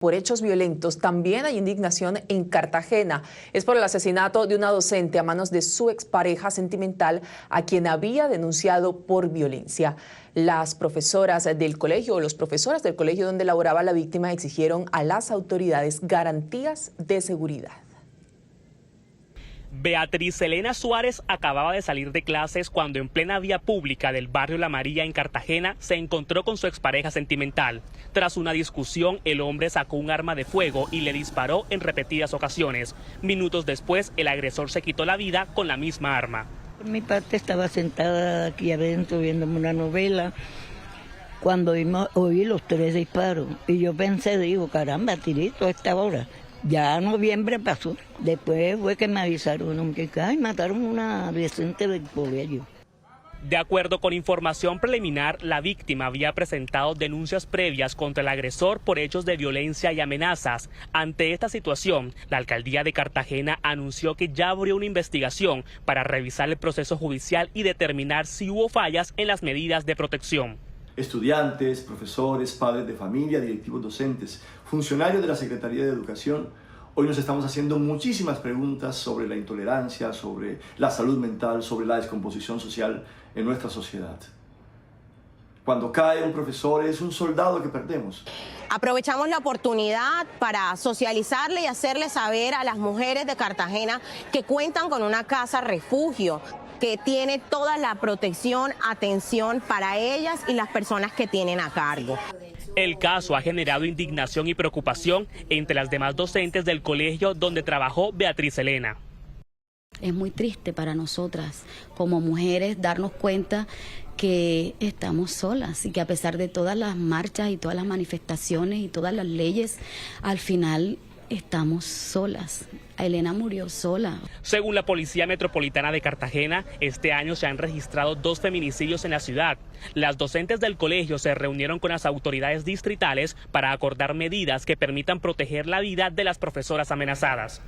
Por hechos violentos, también hay indignación en Cartagena. Es por el asesinato de una docente a manos de su expareja sentimental, a quien había denunciado por violencia. Las profesoras del colegio o los profesores del colegio donde laboraba la víctima exigieron a las autoridades garantías de seguridad. Beatriz Elena Suárez acababa de salir de clases cuando en plena vía pública del barrio La María en Cartagena se encontró con su expareja sentimental. Tras una discusión, el hombre sacó un arma de fuego y le disparó en repetidas ocasiones. Minutos después, el agresor se quitó la vida con la misma arma. Por mi parte estaba sentada aquí adentro viéndome una novela cuando oí los 3 disparos y yo pensé, digo, caramba, tirito a esta hora. Ya noviembre pasó, después fue que me avisaron que mataron a una adolescente del colegio. De acuerdo con información preliminar, la víctima había presentado denuncias previas contra el agresor por hechos de violencia y amenazas. Ante esta situación, la alcaldía de Cartagena anunció que ya abrió una investigación para revisar el proceso judicial y determinar si hubo fallas en las medidas de protección. Estudiantes, profesores, padres de familia, directivos docentes, funcionarios de la Secretaría de Educación, hoy nos estamos haciendo muchísimas preguntas sobre la intolerancia, sobre la salud mental, sobre la descomposición social en nuestra sociedad. Cuando cae un profesor es un soldado que perdemos. Aprovechamos la oportunidad para socializarle y hacerle saber a las mujeres de Cartagena que cuentan con una casa refugio, que tiene toda la protección, atención para ellas y las personas que tienen a cargo. El caso ha generado indignación y preocupación entre las demás docentes del colegio donde trabajó Beatriz Elena. Es muy triste para nosotras como mujeres darnos cuenta que estamos solas y que a pesar de todas las marchas y todas las manifestaciones y todas las leyes, al final estamos solas. Elena murió sola. Según la Policía Metropolitana de Cartagena, este año se han registrado 2 feminicidios en la ciudad. Las docentes del colegio se reunieron con las autoridades distritales para acordar medidas que permitan proteger la vida de las profesoras amenazadas.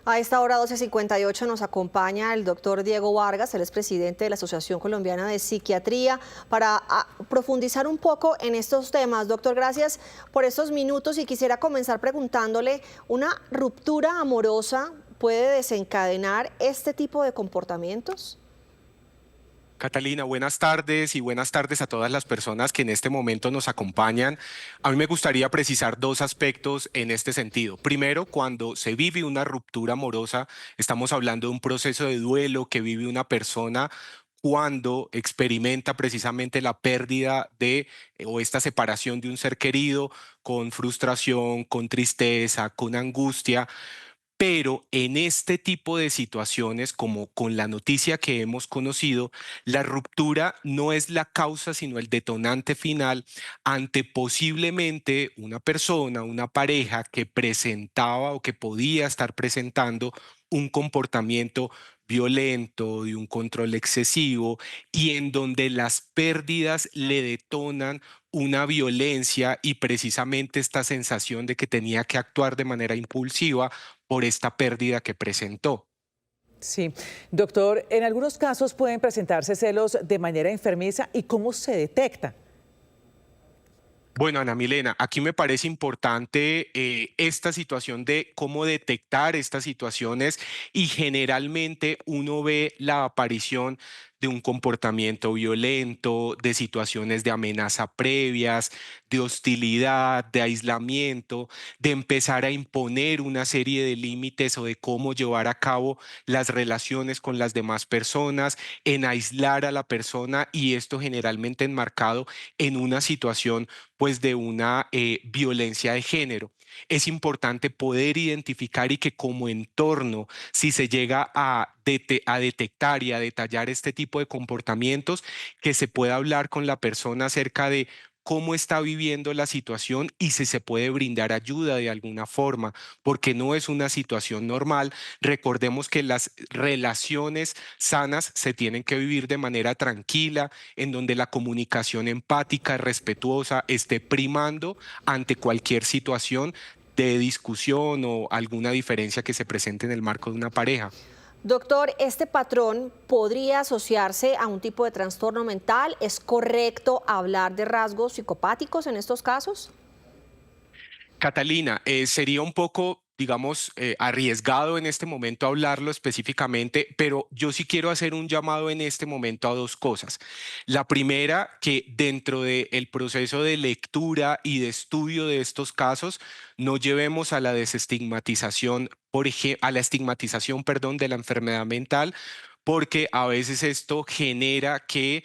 A esta hora 12:58 nos acompaña el doctor Diego Vargas, él es presidente de la Asociación Colombiana de Psiquiatría, para profundizar un poco en estos temas. Doctor, gracias por estos minutos y quisiera comenzar preguntándole, ¿una ruptura amorosa puede desencadenar este tipo de comportamientos? Catalina, buenas tardes y buenas tardes a todas las personas que en este momento nos acompañan. A mí me gustaría precisar 2 aspectos en este sentido. Primero, cuando se vive una ruptura amorosa, estamos hablando de un proceso de duelo que vive una persona cuando experimenta precisamente la pérdida de o esta separación de un ser querido, con frustración, con tristeza, con angustia. Pero en este tipo de situaciones, como con la noticia que hemos conocido, la ruptura no es la causa, sino el detonante final ante posiblemente una persona, una pareja que presentaba o que podía estar presentando un comportamiento violento, de un control excesivo y en donde las pérdidas le detonan una violencia y precisamente esta sensación de que tenía que actuar de manera impulsiva por esta pérdida que presentó. Sí, doctor, en algunos casos pueden presentarse celos de manera enfermiza y ¿cómo se detecta? Bueno, Ana Milena, aquí me parece importante esta situación de cómo detectar estas situaciones y generalmente uno ve la aparición de un comportamiento violento, de situaciones de amenaza previas, de hostilidad, de aislamiento, de empezar a imponer una serie de límites o de cómo llevar a cabo las relaciones con las demás personas, en aislar a la persona y esto generalmente enmarcado en una situación pues de una violencia de género. Es importante poder identificar y que como entorno, si se llega a detectar y a detallar este tipo de comportamientos, que se pueda hablar con la persona acerca de cómo está viviendo la situación y si se puede brindar ayuda de alguna forma, porque no es una situación normal. Recordemos que las relaciones sanas se tienen que vivir de manera tranquila, en donde la comunicación empática, respetuosa, esté primando ante cualquier situación de discusión o alguna diferencia que se presente en el marco de una pareja. Doctor, ¿este patrón podría asociarse a un tipo de trastorno mental? ¿Es correcto hablar de rasgos psicopáticos en estos casos? Catalina, sería un poco, digamos, arriesgado en este momento hablarlo específicamente, pero yo sí quiero hacer un llamado en este momento a dos cosas. La primera, que dentro del proceso de lectura y de estudio de estos casos, no llevemos a la desestigmatización, a la estigmatización, perdón, de la enfermedad mental, porque a veces esto genera que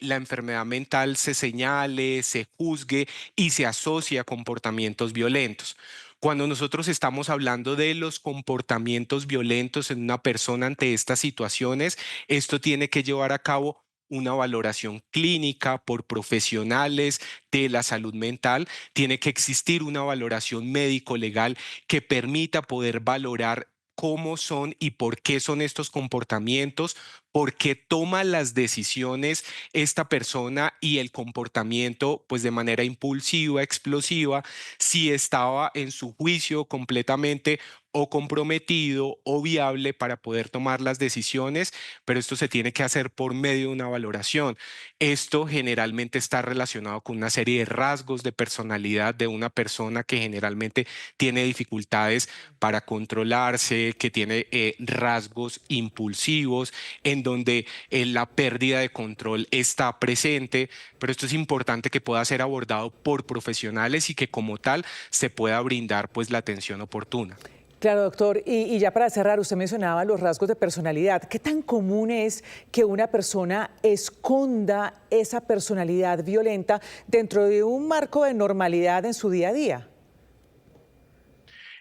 la enfermedad mental se señale, se juzgue y se asocia a comportamientos violentos. Cuando nosotros estamos hablando de los comportamientos violentos en una persona ante estas situaciones, esto tiene que llevar a cabo una valoración clínica por profesionales de la salud mental. Tiene que existir una valoración médico-legal que permita poder valorar cómo son y por qué son estos comportamientos, por qué toma las decisiones esta persona y el comportamiento pues de manera impulsiva, explosiva, si estaba en su juicio completamente o comprometido o viable para poder tomar las decisiones, pero esto se tiene que hacer por medio de una valoración. Esto generalmente está relacionado con una serie de rasgos de personalidad de una persona que generalmente tiene dificultades para controlarse, que tiene rasgos impulsivos, en donde la pérdida de control está presente, pero esto es importante que pueda ser abordado por profesionales y que como tal se pueda brindar pues la atención oportuna. Claro, doctor. Y ya para cerrar, usted mencionaba los rasgos de personalidad. ¿Qué tan común es que una persona esconda esa personalidad violenta dentro de un marco de normalidad en su día a día?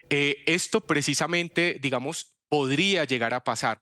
Esto precisamente, digamos, podría llegar a pasar,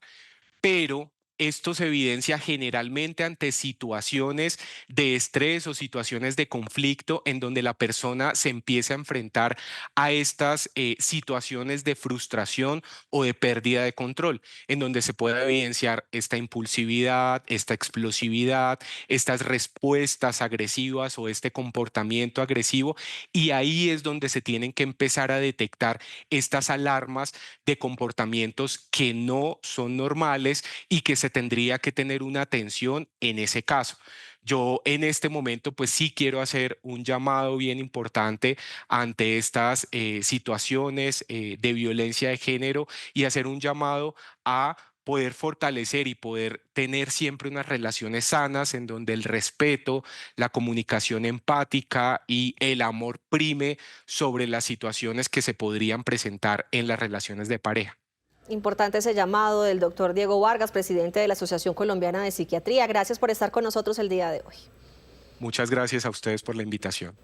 pero esto se evidencia generalmente ante situaciones de estrés o situaciones de conflicto en donde la persona se empieza a enfrentar a estas situaciones de frustración o de pérdida de control, en donde se puede evidenciar esta impulsividad, esta explosividad, estas respuestas agresivas o este comportamiento agresivo, y ahí es donde se tienen que empezar a detectar estas alarmas de comportamientos que no son normales y que se tendría que tener una atención en ese caso. Yo en este momento pues sí quiero hacer un llamado bien importante ante estas situaciones de violencia de género y hacer un llamado a poder fortalecer y poder tener siempre unas relaciones sanas en donde el respeto, la comunicación empática y el amor prime sobre las situaciones que se podrían presentar en las relaciones de pareja. Importante ese llamado del doctor Diego Vargas, presidente de la Asociación Colombiana de Psiquiatría. Gracias por estar con nosotros el día de hoy. Muchas gracias a ustedes por la invitación.